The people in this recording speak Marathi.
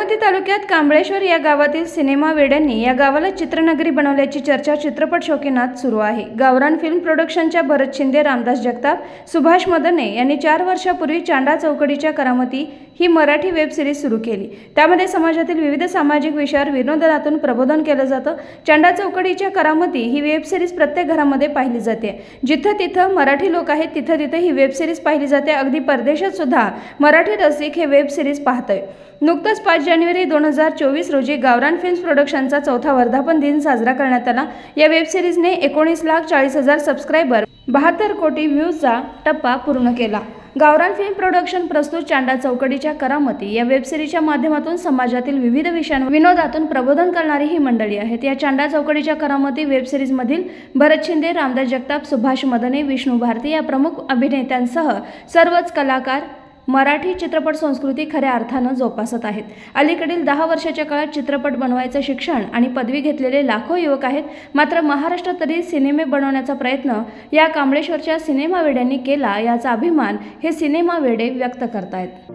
बारामती तालुक्यात कांबळेश्वर या गावातील सिनेमा वेड्यांनी या गावाला चित्रनगरी बनवल्याची चर्चा चित्रपट शौकीनात सुरू आहे। गावरान फिल्म प्रोडक्शनच्या भरत शिंदे, रामदास जगताप, सुभाष मदने यांनी 4 वर्षापूर्वी चांडा चौकडीच्या करामती ही मराठी वेब सिरीज सुरू केली। त्यामध्ये समाजातील विविध सामाजिक विषयावर विनोदातून प्रबोधन केलं जातं। चांडा चौकडीच्या करामती ही वेब सिरीज प्रत्येक घरामध्ये पाहिली जाते। जिथं तिथं मराठी लोक आहेत तिथं तिथं ही वेब सिरीज पाहिली जाते। अगदी परदेशात सुद्धा मराठी रसिक हे वेब सिरीज पाहतोय। नुकतंच 5 जानेवारी 2024 रोजी गावरान फिल्म्स प्रोडक्शनचा 4था वर्धापन दिन साजरा करण्यात आला। या वेब सिरीजने 19,40,000 सबस्क्रायबर, 72 कोटी व्ह्यूजचा टप्पा पूर्ण केला। गावरान फिल्म प्रोडक्शन प्रस्तुत चांडा चौकडीच्या करामती या वेब सिरीजच्या माध्यमातून समाजातील विविध विषयांवर विनोदातून प्रबोधन करणारी ही मंडळी आहेत। या चांडा चौकडीच्या करामती वेब सिरीज मधील भरत शिंदे, रामदास जगताप, सुभाष मदने, विष्णू भारती या प्रमुख अभिनेत्यांसह सर्वच कलाकार मराठी चित्रपट संस्कृती खऱ्या अर्थानं जोपासत आहेत। अलीकडील 10 वर्षाच्या काळात चित्रपट बनवायचं शिक्षण आणि पदवी घेतलेले लाखो युवक आहेत। मात्र महाराष्ट्रात तरी सिनेमे बनवण्याचा प्रयत्न या कांबळेश्वरच्या सिनेमा वेड्यांनी केला, याचा अभिमान हे सिनेमा वेडे व्यक्त करतायत।